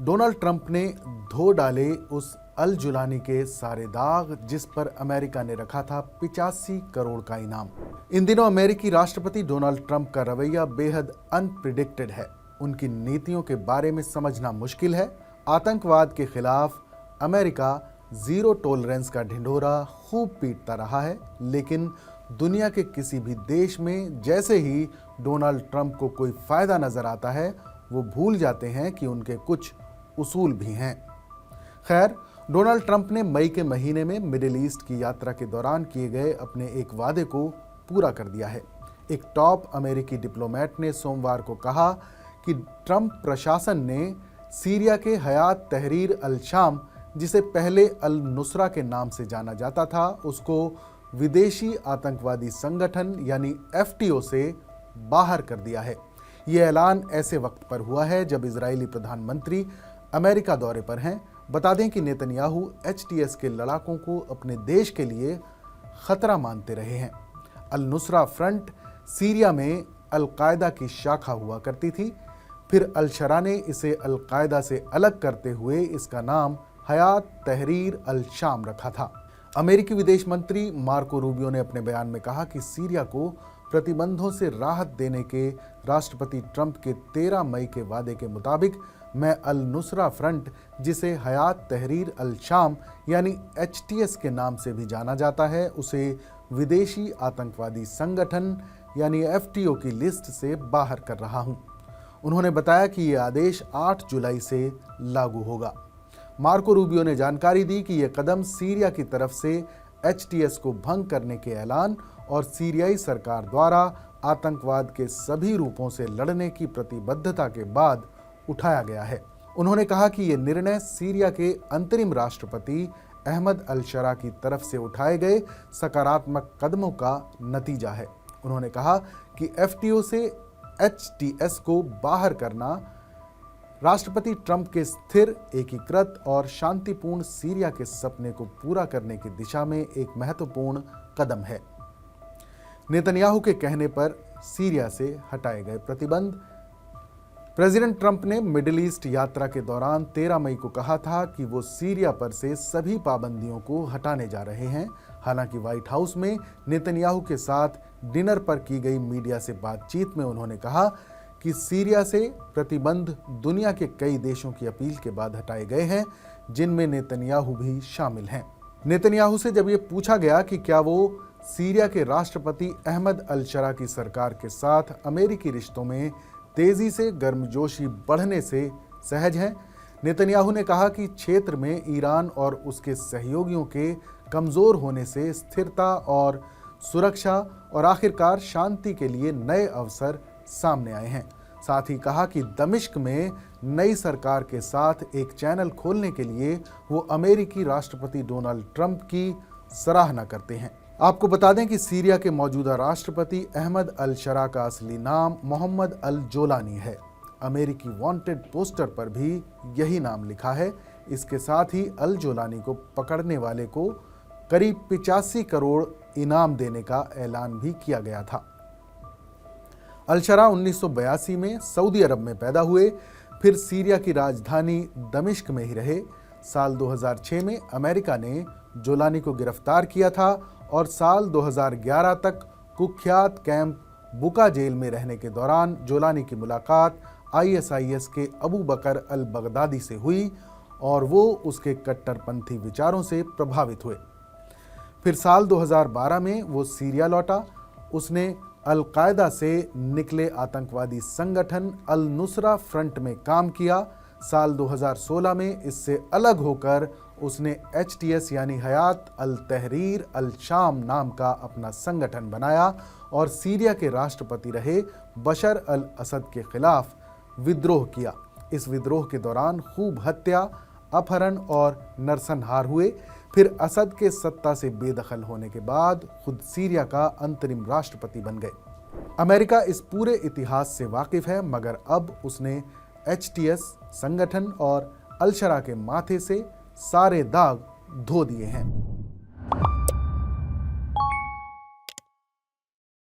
Donald Trump ने धो डाले उस अल जुलानी के सारे दाग जिस पर अमेरिका ने रखा था 85 करोड़ का इनाम। इन दिनों अमेरिकी राष्ट्रपति डोनाल्ड ट्रंप का रवैया बेहद अनप्रिडिक्टेड है। उनकी नीतियों के बारे में समझना मुश्किल है। आतंकवाद के खिलाफ अमेरिका जीरो टॉलरेंस का ढिंढोरा खूब पीटता रहा है, लेकिन दुनिया के किसी भी देश में जैसे ही डोनाल्ड ट्रंप को कोई फायदा नजर आता है, वो भूल जाते हैं कि उनके कुछ उसूल भी हैं। खैर, डोनाल्ड ट्रंप ने मई के महीने में मिडिल ईस्ट की यात्रा के दौरान किए गए अपने एक वादे को पूरा कर दिया है। एक टॉप अमेरिकी डिप्लोमेट ने सोमवार को कहा कि ट्रंप प्रशासन ने सीरिया के हयात तहरीर अल शाम, जिसे पहले अल नुसरा के नाम से जाना जाता था, उसको विदेशी आतंकवादी संगठन यानी FTO से बाहर कर दिया है। यह ऐलान ऐसे वक्त पर हुआ है जब इजरायली प्रधानमंत्री अमेरिका दौरे पर हैं। बता दें कि नेतन्याहू HTS के लड़ाकों को अपने देश के लिए खतरा मानते रहे हैं। अल नुसरा फ्रंट सीरिया में अल कायदा की शाखा हुआ करती थी। फिर अल शरा ने इसे अल कायदा से अलग करते हुए इसका नाम हयात तहरीर अल शाम रखा था। अमेरिकी विदेश मंत्री मार्को रूबियो ने अपने बयान में कहा कि सीरिया को प्रतिबंधों से राहत देने के राष्ट्रपति ट्रंप के 13 मई के वादे के मुताबिक मैं अल नुसरा फ्रंट, जिसे हयात तहरीर अल शाम यानी HTS के नाम से भी जाना जाता है, उसे विदेशी आतंकवादी संगठन यानी FTO की लिस्ट से बाहर कर रहा हूं। उन्होंने बताया कि ये आदेश 8 जुलाई से लागू होगा। मार्को रूबियो ने जानकारी दी कि यह कदम सीरिया की तरफ से HTS को भंग करने के ऐलान और सीरियाई सरकार द्वारा आतंकवाद के सभी रूपों से लड़ने की प्रतिबद्धता के बाद उठाया गया है। उन्होंने कहा कि यह निर्णय सीरिया के अंतरिम राष्ट्रपति अहमद अल शरा की तरफ से उठाए गए सकारात्मक कदमों का नतीजा है। उन्होंने कहा कि FTO से HTS को बाहर करना राष्ट्रपति ट्रंप के स्थिर, एकीकृत और शांतिपूर्ण सीरिया के सपने को पूरा करने की दिशा में एक महत्वपूर्ण कदम है। नेतन्याहू के कहने पर सीरिया से हटाए गए प्रतिबंध। प्रेसिडेंट ट्रंप ने मिडिल ईस्ट यात्रा के दौरान 13 मई को कहा था कि वो सीरिया पर से सभी पाबंदियों को हटाने जा रहे हैं। हालांकि व्हाइट हाउस में नेतन्याहू के साथ डिनर पर की गई मीडिया से बातचीत में उन्होंने कहा कि सीरिया से प्रतिबंध दुनिया के कई देशों की अपील के बाद हटाए गए हैं, जिनमें नेतन्याहू भी शामिल हैं। नेतन्याहू से जब ये पूछा गया कि क्या वो सीरिया के राष्ट्रपति अहमद अल शरा की सरकार के साथ अमेरिकी रिश्तों में तेजी से गर्मजोशी बढ़ने से सहज हैं, नेतन्याहू ने कहा कि क्षेत्र में ईरान और उसके सहयोगियों के कमजोर होने से स्थिरता और सुरक्षा और आखिरकार शांति के लिए नए अवसर सामने आए हैं। साथ ही कहा कि दमिश्क में नई सरकार के साथ एक चैनल खोलने के लिए वो अमेरिकी राष्ट्रपति डोनाल्ड ट्रंप की सराहना करते हैं। आपको बता दें कि सीरिया के मौजूदा राष्ट्रपति अहमद अल शरा का असली नाम मोहम्मद अल जोलानी है। अमेरिकी वांटेड पोस्टर पर भी यही नाम लिखा है। इसके साथ ही अल जोलानी को पकड़ने वाले को करीब 85 करोड़ इनाम देने का ऐलान भी किया गया था। अल शरा 1982 में सऊदी अरब में पैदा हुए, फिर सीरिया की राजधानी दमिश्क में ही रहे। साल 2006 में अमेरिका ने जोलानी को गिरफ्तार किया था और साल 2011 तक कुख्यात कैंप बुका जेल में रहने के दौरान जोलानी की मुलाकात ISIS के अबू बकर अल बगदादी से हुई और वो उसके कट्टरपंथी विचारों से प्रभावित हुए। फिर साल 2012 में वो सीरिया लौटा। उसने अल कायदा से निकले आतंकवादी संगठन अल नुसरा फ्रंट में काम किया। साल 2016 में इससे अलग होकर उसने HTS यानी हयात अल तहरीर अल शाम नाम का अपना संगठन बनाया और सीरिया के राष्ट्रपति रहे बशर अल असद के खिलाफ विद्रोह किया। इस विद्रोह के दौरान खूब हत्या, अपहरण और नरसंहार हुए। फिर असद के सत्ता से बेदखल होने के बाद खुद सीरिया का अंतरिम राष्ट्रपति बन गए। अमेरिका इस पूरे इतिहास से वाकिफ है, मगर अब उसने HTS संगठन और अल शरा के माथे से सारे दाग धो दिए हैं।